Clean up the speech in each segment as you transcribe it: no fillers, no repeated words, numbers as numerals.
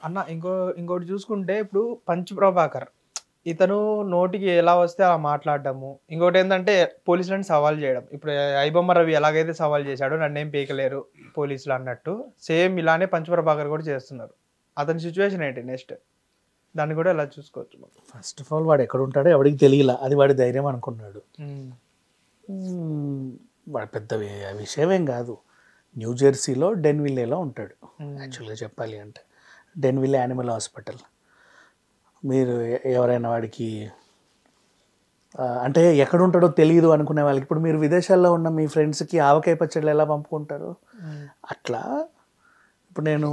అన్న ఇంకోటి చూసుకుంటే ఇప్పుడు పంచ్ ప్రభాకర్ ఇతను నోటికి ఎలా వస్తే అలా మాట్లాడడము. ఇంకోటి ఏంటంటే పోలీసులను సవాల్ చేయడం. ఇప్పుడు ఐబొమ్మ రవి ఎలాగైతే సవాల్ చేశాడో నన్నేం పీకలేరు పోలీసులు అన్నట్టు సేమ్ ఇలానే పంచ్ ప్రభాకర్ కూడా చేస్తున్నారు. అతని సిచ్యువేషన్ ఏంటి నెక్స్ట్? దాన్ని కూడా ఎలా చూసుకోవచ్చు? ఫస్ట్ ఆఫ్ ఆల్ వాడు ఎక్కడ ఉంటాడో ఎవరికి తెలియలా, అది వాడి ధైర్యం అనుకున్నాడు. వాడు పెద్ద విషయమేం కాదు. న్యూ జెర్సీలో డెన్విల్లేలో ఉంటాడు యాక్చువల్గా చెప్పాలి అంటే. డెన్విల్లే యానిమల్ హాస్పిటల్. మీరు ఎవరైనా వాడికి అంటే ఎక్కడ ఉంటాడో తెలియదు అనుకునే వాళ్ళకి, ఇప్పుడు మీరు విదేశాల్లో ఉన్న మీ ఫ్రెండ్స్కి ఆవకాయ పచ్చళ్ళు ఎలా పంపుకుంటారు అట్లా. ఇప్పుడు నేను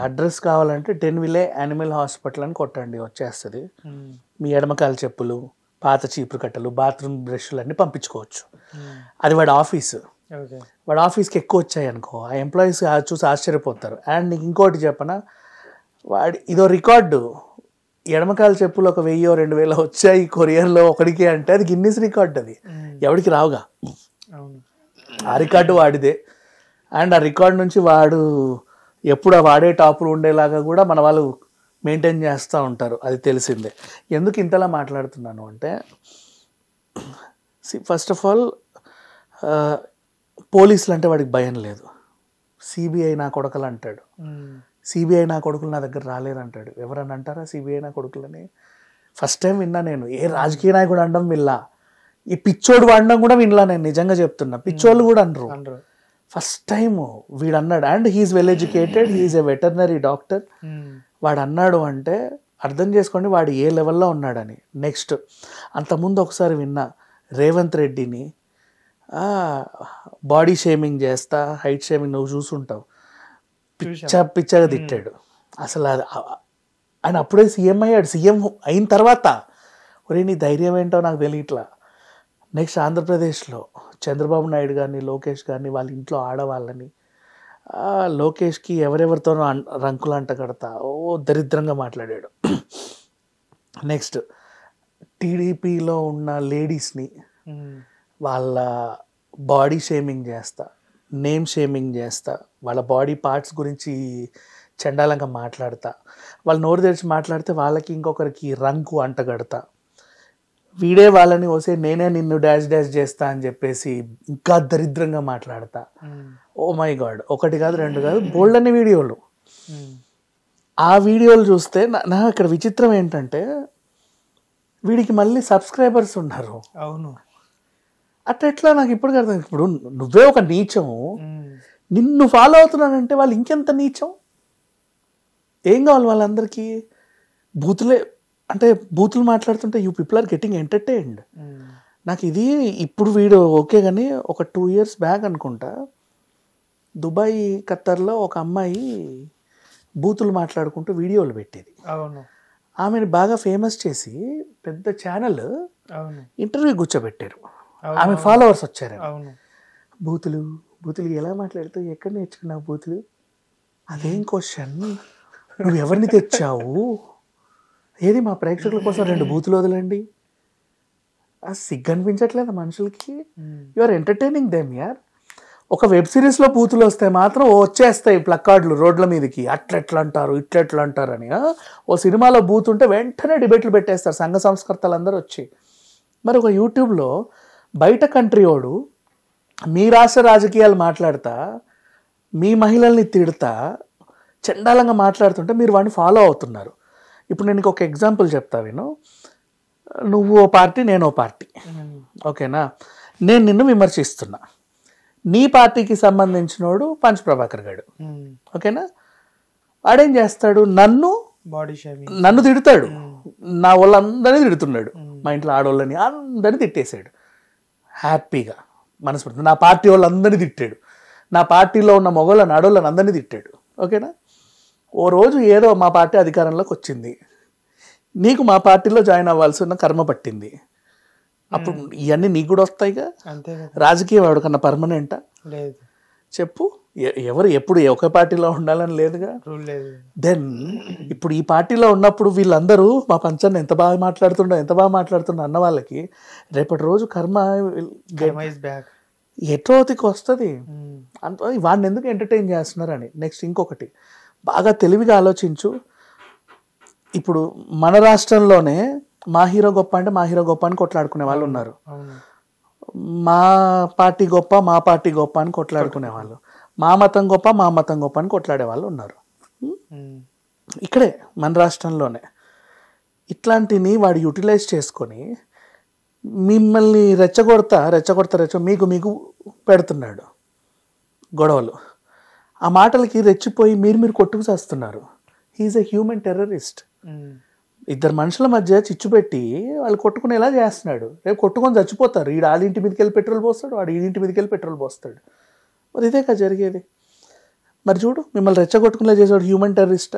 అడ్రస్ కావాలంటే డెన్విల్లే యానిమల్ హాస్పిటల్ అని కొట్టండి, వచ్చేస్తుంది. మీ ఎడమకాల చెప్పులు, పాత చీపురు కట్టలు, బాత్రూమ్ బ్రష్లు అన్నీ పంపించుకోవచ్చు. అది వాడి ఆఫీసు. వాడి ఆఫీస్కి ఎక్కువ వచ్చాయి అనుకో, ఆ ఎంప్లాయీస్ చూసి ఆశ్చర్యపోతారు. అండ్ నీకు ఇంకోటి చెప్పనా, వాడి ఇదో రికార్డు. ఎడమకాల చెప్పులు 1000-2000 వచ్చాయి కొరియర్లో ఒకడికి అంటే అది గిన్నిస్ రికార్డ్. అది ఎవడికి రావుగా, ఆ రికార్డు వాడిదే. అండ్ ఆ రికార్డ్ నుంచి వాడు ఎప్పుడు ఆ వాడే టాపులు ఉండేలాగా కూడా మన వాళ్ళు మెయింటైన్ చేస్తూ ఉంటారు, అది తెలిసిందే. ఎందుకు ఇంతలా మాట్లాడుతున్నాను అంటే, ఫస్ట్ ఆఫ్ ఆల్ పోలీసులు అంటే వాడికి భయం లేదు. సిబిఐ నా కొడుకులు అంటాడు. సిబిఐ నా కొడుకులు నా దగ్గర రాలేదంటాడు. ఎవరన్నా అంటారా సిబిఐ నా కొడుకులని? ఫస్ట్ టైం విన్నా నేను. ఏ రాజకీయ నాయకుడు అనడం విల్లా, ఈ పిచ్చోడు వాడడం కూడా వినలా నేను, నిజంగా చెప్తున్నా. పిచ్చోళ్ళు కూడా అనరు. ఫస్ట్ టైం వీడు అన్నాడు. And he's well educated, he's a veterinary doctor. వాడు అన్నాడు అంటే అర్థం చేసుకోండి వాడు ఏ లెవెల్లో ఉన్నాడని. నెక్స్ట్, అంతకుముందు ఒకసారి విన్నా, రేవంత్ రెడ్డిని బాడీ షేమింగ్ చేస్తా, హైట్ షేమింగ్, నువ్వు చూసుంటావు, పిచ్చగా తిట్టాడు. అసలు ఆయన అప్పుడే సీఎం అయ్యాడు. సీఎం అయిన తర్వాత ఒరే నీ ధైర్యం ఏంటో నాకు తెలియట్లా. నెక్స్ట్ ఆంధ్రప్రదేశ్లో చంద్రబాబు నాయుడు గారిని, లోకేష్ గారిని, వాళ్ళ ఇంట్లో ఆడవాళ్ళని, లోకేష్కి ఎవరెవరితోనో రంకులు అంట కడతా దరిద్రంగా మాట్లాడాడు. నెక్స్ట్ టీడీపీలో ఉన్న లేడీస్ని వాళ్ళ బాడీ షేమింగ్ చేస్తా, నేమ్ షేమింగ్ చేస్తా, వాళ్ళ బాడీ పార్ట్స్ గురించి చండాలంగా మాట్లాడతా, వాళ్ళు నోరు తెరిచి మాట్లాడితే వాళ్ళకి ఇంకొకరికి రంకు అంటగడతా, వీడే వాళ్ళని వస్తే నేనే నిన్ను డాష్ చేస్తా అని చెప్పేసి ఇంకా దరిద్రంగా మాట్లాడతా. ఓ మై గాడ్, ఒకటి కాదు రెండు కాదు, బోల్డ్ అన్ని వీడియోలు. ఆ వీడియోలు చూస్తే నా ఇక్కడ విచిత్రం ఏంటంటే వీడికి మళ్ళీ సబ్స్క్రైబర్స్ ఉన్నారు. అవును, అట్లా నాకు ఇప్పటికీ అర్థం. ఇప్పుడు నువ్వే ఒక నీచము, నిన్ను ఫాలో అవుతున్నానంటే వాళ్ళు ఇంకెంత నీచం. ఏం కావాలి వాళ్ళందరికీ? బూతులే అంటే బూతులు మాట్లాడుతుంటే you people are getting entertained. నాకు ఇది ఇప్పుడు వీడియో ఓకే, కానీ ఒక 2 years బ్యాక్ అనుకుంటా, దుబాయ్ ఖత్తర్లో ఒక అమ్మాయి బూతులు మాట్లాడుకుంటూ వీడియోలు పెట్టేది. అవును, ఆమెను బాగా ఫేమస్ చేసి పెద్ద ఛానల్ ఇంటర్వ్యూ కూర్చోబెట్టారు. ఆమె ఫాలోవర్స్ వచ్చారు. బూతులు ఎలా మాట్లాడుతూ ఎక్కడ నేర్చుకున్నావు బూతులు? అదేం క్వశ్చన్, నువ్వు ఎవరిని తెచ్చావు? ఏది మా ప్రేక్షకుల కోసం 2 బూతులు వదలండి. సిగ్గు అనిపించట్లేదు మనుషులకి? యు ఆర్ ఎంటర్టైనింగ్ దెమ్ యార్. ఒక వెబ్ సిరీస్లో బూతులు వస్తే మాత్రం వచ్చేస్తాయి ప్లక్కార్డులు రోడ్ల మీదకి, అట్లెట్లా అంటారు ఇట్లెట్లా అంటారు అని. ఓ సినిమాలో బూత్ ఉంటే వెంటనే డిబేట్లు పెట్టేస్తారు సంఘ సంస్కర్తలు అందరూ వచ్చి. మరి ఒక యూట్యూబ్లో బయట కంట్రీ వాడు మీ రాష్ట్ర రాజకీయాలు మాట్లాడతా, మీ మహిళల్ని తిడతా, చండాలంగా మాట్లాడుతుంటే మీరు వాడిని ఫాలో అవుతున్నారు. ఇప్పుడు నేను ఒక ఎగ్జాంపుల్ చెప్తా విను. నువ్వు ఓ పార్టీ, నేను ఓ పార్టీ, ఓకేనా? నేను నిన్ను విమర్శిస్తున్నా. నీ పార్టీకి సంబంధించినోడు పంచ్ ప్రభాకర్ గారు, ఓకేనా? వాడేం చేస్తాడు, నన్ను తిడతాడు. నా వాళ్ళందరినీ తిడుతున్నాడు, మా ఇంట్లో ఆడవాళ్ళని అందరినీ తిట్టేశాడు హ్యాపీగా, మనస్ఫూర్తి. నా పార్టీ వాళ్ళందరినీ తిట్టాడు, నా పార్టీలో ఉన్న మగవాళ్ళని ఆడవాళ్ళని అందరినీ తిట్టాడు, ఓకేనా? ఓ రోజు ఏదో మా పార్టీ అధికారంలోకి వచ్చింది, నీకు మా పార్టీలో జాయిన్ అవ్వాల్సిన కర్మ పట్టింది. అప్పుడు ఇవన్నీ నీకు కూడా వస్తాయిగా. రాజకీయం ఎవరికన్నా పర్మనెంటా? లేదు. చెప్పు, ఎవరు ఎప్పుడు ఒక పార్టీలో ఉండాలని లేదుగా. దెన్ ఇప్పుడు ఈ పార్టీలో ఉన్నప్పుడు వీళ్ళందరూ మా పంచాన్ని ఎంత బాగా మాట్లాడుతుండో అన్న వాళ్ళకి రేపటి రోజు కర్మ ఎట్రోతికి వస్తుంది. వాడిని ఎందుకు ఎంటర్టైన్ చేస్తున్నారని. నెక్స్ట్ ఇంకొకటి, బాగా తెలివిగా ఆలోచించు. ఇప్పుడు మన రాష్ట్రంలోనే మా హీరో గొప్ప అంటే మా హీరో గొప్ప అని కొట్లాడుకునే వాళ్ళు ఉన్నారు, మా పార్టీ గొప్ప మా పార్టీ గొప్ప అని కొట్లాడుకునే వాళ్ళు, మా మతం గొప్ప మా మతం గొప్ప అని కొట్లాడే వాళ్ళు ఉన్నారు. ఇక్కడే మన రాష్ట్రంలోనే ఇట్లాంటిని వాడు యూటిలైజ్ చేసుకొని మిమ్మల్ని రెచ్చగొడతా మీకు మీకు పెడుతున్నాడు గొడవలు. ఆ మాటలకి రెచ్చిపోయి మీరు కొట్టుకు చేస్తున్నారు. He's a human terrorist. ఇద్దరు మనుషుల మధ్య చిచ్చు పెట్టి వాళ్ళు కొట్టుకునేలా చేస్తున్నాడు. రేపు కొట్టుకొని చచ్చిపోతారు. ఈడు ఆడింటి మీదకి వెళ్ళి పెట్రోల్ పోస్తాడు, వాడు ఈడింటి మీదకి వెళ్ళి పెట్రోల్ పోస్తాడు. మరి ఇదే కదా జరిగేది. మరి చూడు, మిమ్మల్ని రెచ్చగొట్టుకునేలా చేసేవాడు హ్యూమన్ టెర్రరిస్ట్.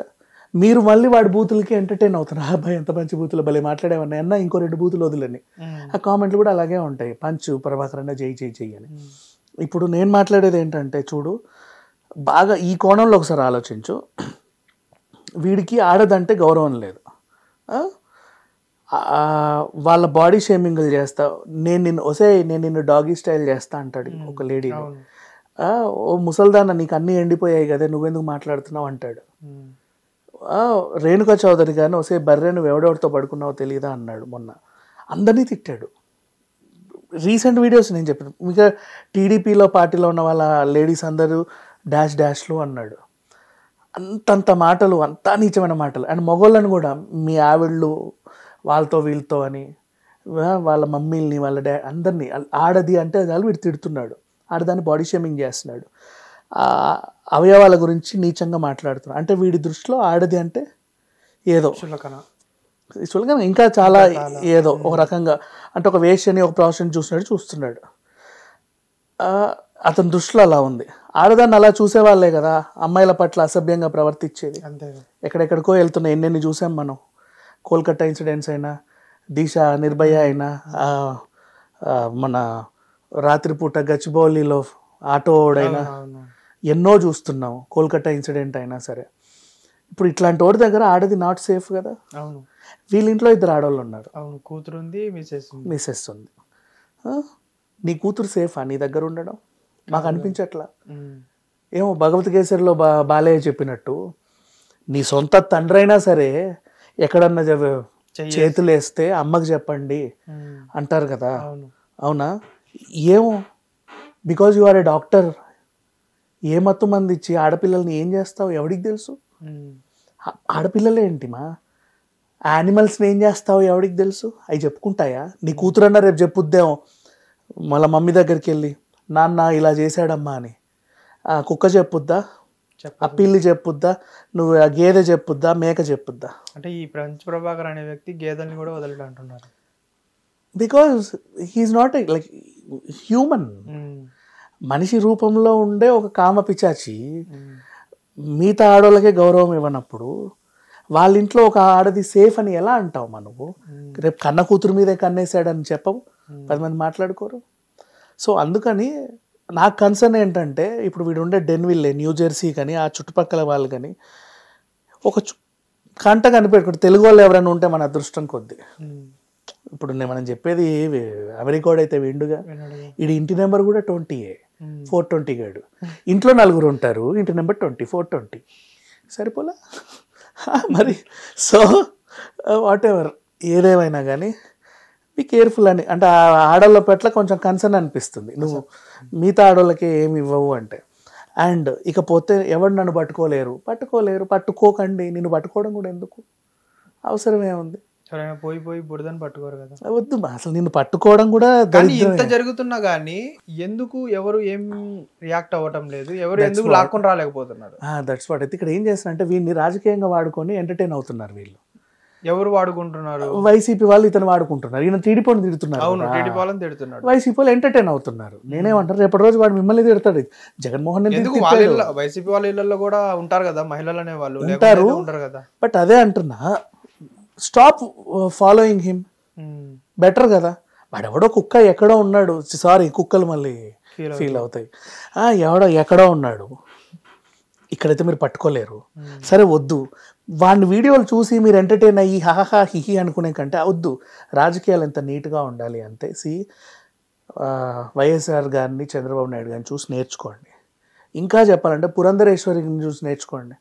మీరు మళ్ళీ వాడి బూతులకి ఎంటర్టైన్ అవుతున్నారు. అబ్బాయి ఎంత మంచి బూతులు భలే మాట్లాడేవన్నా అన్న ఇంకో 2 బూతులు వదిలేని. ఆ కామెంట్లు కూడా అలాగే ఉంటాయి, పంచు ప్రభాకర్ అన్న జై జై జై అని. ఇప్పుడు నేను మాట్లాడేది ఏంటంటే చూడు, బాగా ఈ కోణంలో ఒకసారి ఆలోచించు. వీడికి ఆడదంటే గౌరవం లేదు, వాళ్ళ బాడీ షేమింగ్లు చేస్తా, నేను నిన్ను డాగీ స్టైల్ చేస్తా అంటాడు ఒక లేడీ. ఓ ముసల్దాన్న నీకు అన్నీ ఎండిపోయాయి కదా నువ్వెందుకు మాట్లాడుతున్నావు అంటాడు. రేణుకా చౌదరి గారిని బర్రె నువ్వు ఎవడెవడితో పడుకున్నావో తెలియదా అన్నాడు మొన్న. అందరినీ తిట్టాడు. రీసెంట్ వీడియోస్ నేను చెప్పిన మీకు, టీడీపీలో పార్టీలో ఉన్న వాళ్ళ లేడీస్ అందరూ డాష్లు అన్నాడు. అంతంత మాటలు, అంతా నీచమైన మాటలు. అండ్ మగోళ్ళని కూడా మీ ఆవిళ్ళు వాళ్ళతో వీళ్ళతో అని, వాళ్ళ మమ్మీల్ని వాళ్ళ అందరినీ ఆడది అంటే చాలు వీడు తిడుతున్నాడు. ఆడదాన్ని బాడీ షేమింగ్ చేస్తున్నాడు, అవయవాల గురించి నీచంగా మాట్లాడుతున్నాడు. అంటే వీడి దృష్టిలో ఆడది అంటే ఏదో చులకన, ఇంకా చాలా ఏదో ఒక రకంగా, అంటే ఒక వేష్యని ఒక ప్రాసెస్ చూస్తున్నాడు. అతని దృష్టిలో అలా ఉంది. ఆడదాన్ని అలా చూసేవాళ్ళే కదా అమ్మాయిల పట్ల అసభ్యంగా ప్రవర్తించేది. ఎక్కడెక్కడికో వెళ్తున్నాయి, ఎన్నెన్ని చూసాం మనం. కోల్కతా ఇన్సిడెంట్స్ అయినా, దిశ, నిర్భయ అయినా, మన రాత్రిపూట గచ్చిబౌలిలో ఆటోడైనా ఎన్నో చూస్తున్నాం. కోల్కతా ఇన్సిడెంట్ అయినా సరే. ఇప్పుడు ఇట్లాంటి వాడి దగ్గర ఆడది నాట్ సేఫ్ కదా. వీళ్ళ ఇంట్లో 2 ఆడవాళ్ళు ఉన్నారు, కూతురు ఉంది, మిసెస్ ఉంది. నీ కూతురు సేఫా నీ దగ్గర ఉండడం? మాకు అనిపించట్లా. ఏమో భగవద్గీతలో బాలయ్య చెప్పినట్టు, నీ సొంత తండ్రి అయినా సరే ఎక్కడన్నా చేతులు వేస్తే అమ్మకి చెప్పండి అంటారు కదా. అవునా? ఏమో, because you are a doctor, ఏ మత్తు మంది ఇచ్చి ఆడపిల్లల్ని ఏం చేస్తావు ఎవడికి తెలుసు? ఆడపిల్లలే ఏంటిమా, యానిమల్స్ని ఏం చేస్తావు ఎవడికి తెలుసు? అవి చెప్పుకుంటాయా? నీ కూతురన్నా రేపు చెప్పుద్దేమో మళ్ళీ మమ్మీ దగ్గరికి వెళ్ళి, నాన్న ఇలా చేశాడమ్మా అని. ఆ కుక్క చెప్పుద్దా, ఆ పిల్లి చెప్పుద్దా, నువ్వు ఆ గేదె చెప్పుద్దా, మేక చెప్పుద్దా? అంటే ఈ పంచ్ ప్రభాకర్ అనే వ్యక్తి గేదెల్ని కూడా వదలడు అంటున్నారు. Because he's not like human. మనిషి రూపంలో ఉండే ఒక కామ పిచాచి మిగతా ఆడోళ్ళకే గౌరవం ఇవ్వనప్పుడు వాళ్ళ ఇంట్లో ఒక ఆడది సేఫ్ అని ఎలా అంటావు మనవు? రేపు కన్న కూతురు మీదే కన్నేసాడని చెప్పవు, 10 మంది మాట్లాడుకోరు. సో అందుకని నాకు కన్సర్న్ ఏంటంటే, ఇప్పుడు వీడు ఉండే డెన్విల్లే, న్యూ జెర్సీ కానీ ఆ చుట్టుపక్కల వాళ్ళు కానీ ఒక కంట కనిపెట్టుకుంటే తెలుగు వాళ్ళు ఎవరైనా ఉంటే మన అదృష్టం కొద్ది. ఇప్పుడు మనం చెప్పేది అమెరికాడైతే విండుగా, ఇది ఇంటి నెంబర్ కూడా 20 420 గాడు. ఇంట్లో 4 ఉంటారు, ఇంటి నెంబర్ 20 420 సరిపోలా మరి. సో వాట్ ఎవర్, ఏదేమైనా కానీ బీ కేర్ఫుల్ అని, అంటే ఆడవాళ్ళ పట్ల కొంచెం కన్సర్న్ అనిపిస్తుంది. నువ్వు మిగతా ఆడవాళ్ళకి ఏమి ఇవ్వవు అంటే. అండ్ ఇకపోతే ఎవరు నన్ను పట్టుకోలేరు, పట్టుకోకండి. నిన్ను పట్టుకోవడం కూడా ఎందుకు, అవసరమే ఉంది? పోయి బురదని పట్టుకోరు కదా, వద్దు అసలు. నిన్ను పట్టుకోవడం కూడా ఇంత జరుగుతున్నా గానీ ఎందుకు ఎవరు ఏం రియాక్ట్ అవ్వటం లేదు, ఎవరు ఎందుకు లాక్కొని రాలేకపోతున్నారు? That's what. అయితే ఇక్కడ ఏం చేస్తారంటే వీళ్ళని రాజకీయంగా వాడుకొని ఎంటర్టైన్ అవుతున్నారు. వీళ్ళు ఎవరు వాడుకుంటున్నారు? వైసీపీ వాళ్ళు ఇతను వాడుకుంటున్నారు, ఈయన టీడీపీని తిడుతున్నారు, వైసీపీ వాళ్ళు ఎంటర్టైన్ అవుతున్నారు. నేనేమంటారు, రేపటి రోజు వాడు మిమ్మల్ని తిడతాడు. జగన్మోహన్ రెడ్డి వైసీపీ వాళ్ళ ఇళ్లలో కూడా ఉంటారు కదా మహిళలు అనే వాళ్ళు ఉంటారు కదా. బట్ అదే అంటున్నా, స్టాప్ ఫాలోయింగ్ హిమ్, బెటర్ కదా. వాడెవడో కుక్క ఎక్కడో ఉన్నాడు, సారీ కుక్కలు మళ్ళీ ఫీల్ అవుతాయి, ఎవడో ఎక్కడో ఉన్నాడు, ఇక్కడైతే మీరు పట్టుకోలేరు, సరే వద్దు. వాడిని వీడియోలు చూసి మీరు ఎంటర్టైన్ అయ్యి హాహా హిహి అనుకునే కంటే వద్దు. రాజకీయాలు ఎంత నీట్గా ఉండాలి అంటే, వైఎస్ఆర్ గారిని, చంద్రబాబు నాయుడు గారిని చూసి నేర్చుకోండి. ఇంకా చెప్పాలంటే పురంధరేశ్వరిని చూసి నేర్చుకోండి.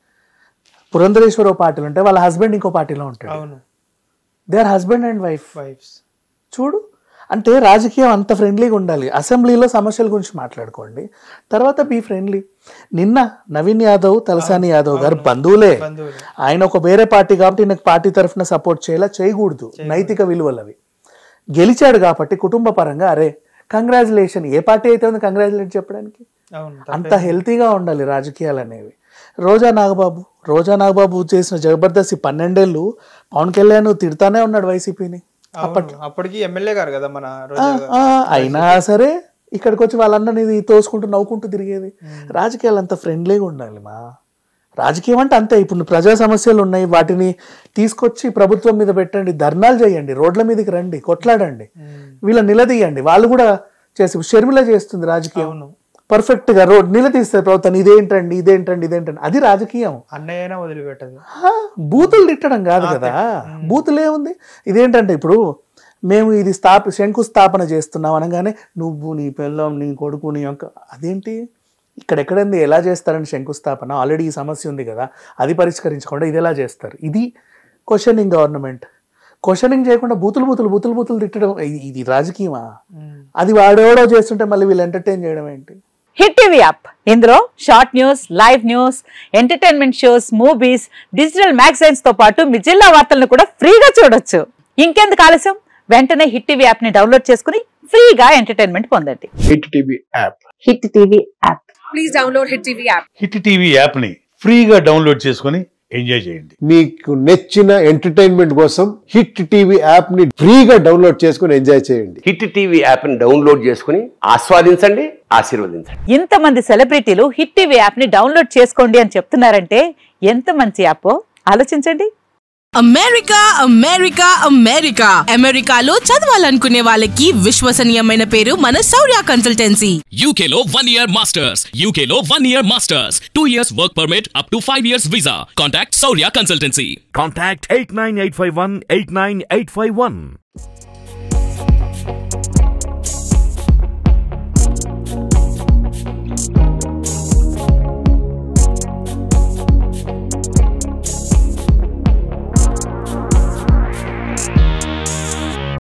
పురంధరేశ్వర పార్టీలో ఉంటే వాళ్ళ హస్బెండ్ ఇంకో పార్టీలో ఉంటాడు. అవును, they are husband and wifes. చూడు, అంటే రాజకీయం అంత ఫ్రెండ్లీగా ఉండాలి. అసెంబ్లీలో సమస్యల గురించి మాట్లాడుకోండి, తర్వాత బీ ఫ్రెండ్లీ. నిన్న నవీన్ యాదవ్, తలసాని యాదవ్ గారు బంధువులే. ఆయన ఒక వేరే పార్టీ కాబట్టి నాకు పార్టీ తరఫున సపోర్ట్ చేయకూడదు, నైతిక విలువలు అవి. గెలిచాడు కాబట్టి కుటుంబ పరంగా అరే కంగ్రాచులేషన్, ఏ పార్టీ అయితే ఉంది కంగ్రాచులేట్ చెప్పడానికి. అంత హెల్తీగా ఉండాలి రాజకీయాలు అనేవి. రోజా నాగబాబు చేసిన జబర్దస్త్ 12 ఏళ్ళు పవన్ కళ్యాణ్ తిడతానే ఉన్నాడు వైసీపీని. అప్పటికి ఎమ్మెల్యే గారు కదా మన. అయినా సరే ఇక్కడికి వచ్చి వాళ్ళందరినీ తోసుకుంటూ నవ్వుకుంటూ తిరిగేది. రాజకీయాలు అంత ఫ్రెండ్లీగా ఉండాలి మా. రాజకీయం అంటే అంతే. ఇప్పుడు ప్రజా సమస్యలు ఉన్నాయి, వాటిని తీసుకొచ్చి ప్రభుత్వం మీద పెట్టండి, ధర్నాలు చేయండి, రోడ్ల మీదకి రండి, కొట్లాడండి, వీళ్ళని నిలదీయండి. వాళ్ళు కూడా చేసి షర్మిల చేస్తుంది రాజకీయం పర్ఫెక్ట్ గా. రోడ్ నిలదీస్తారు ప్రభుత్వం, ఇదేంటండి. అది రాజకీయం. అన్నయ్యనా వదిలిపెట్టదు. బూతులు తిట్టడం కాదు కదా. బూతులు ఏముంది? ఇదేంటంటే ఇప్పుడు మేము ఇది శంకుస్థాపన చేస్తున్నాం అనగానే నువ్వు, నీ పిల్లం, నీ కొడుకు, నీ యొక్క అదేంటి? ఇక్కడెక్కడంది ఎలా చేస్తారని శంకుస్థాపన? ఆల్రెడీ ఈ సమస్య ఉంది కదా, అది పరిష్కరించకుండా ఇది ఎలా చేస్తారు? ఇది క్వశ్చనింగ్ గవర్నమెంట్. క్వశ్చనింగ్ చేయకుండా బూతులు తిట్టడం ఇది రాజకీయమా? అది వాడెవడో చేస్తుంటే మళ్ళీ వీళ్ళు ఎంటర్టైన్ చేయడం ఏంటి? హిట్ టీవీ యాప్, ఇందులో short news, live news, entertainment shows, movies, digital magazines తో పాటు మీ జిల్లా వార్తలను కూడా ఫ్రీగా చూడొచ్చు. ఇంకెందుకు ఆలస్యం, వెంటనే హిట్ టీవీ యాప్ ని డౌన్లోడ్ చేసుకుని ఫ్రీగా ఎంటర్టైన్మెంట్ పొందండి. Hit TV app. Hit TV app, please download hit TV app. Hit TV app ని ఫ్రీగా డౌన్లోడ్ చేసుకుని ఎంజాయ్ చేయండి. మీకు నచ్చిన ఎంటర్టైన్మెంట్ కోసం హిట్ టీవీ యాప్ ని ఫ్రీగా డౌన్లోడ్ చేసుకుని ఎంజాయ్ చేయండి. హిట్ టీవీ యాప్ ని డౌన్లోడ్ చేసుకుని ఆస్వాదించండి, ఆశీర్వదించండి. ఇంతమంది సెలబ్రిటీలు హిట్ టీవీ యాప్ ని డౌన్లోడ్ చేసుకోండి అని చెప్తున్నారంటే ఎంత మంచి యాప్ ఆలోచించండి. అమెరికాలో చదవాలనుకునే వాళ్ళకి విశ్వసనీయమైన పేరు మన శౌర్య కన్సల్టెన్సీ. UK లో 1 year masters, UK లో 1 year masters, 2 years work permit up to 5 years visa. Contact Saurya Consultancy. Contact 89851 89851.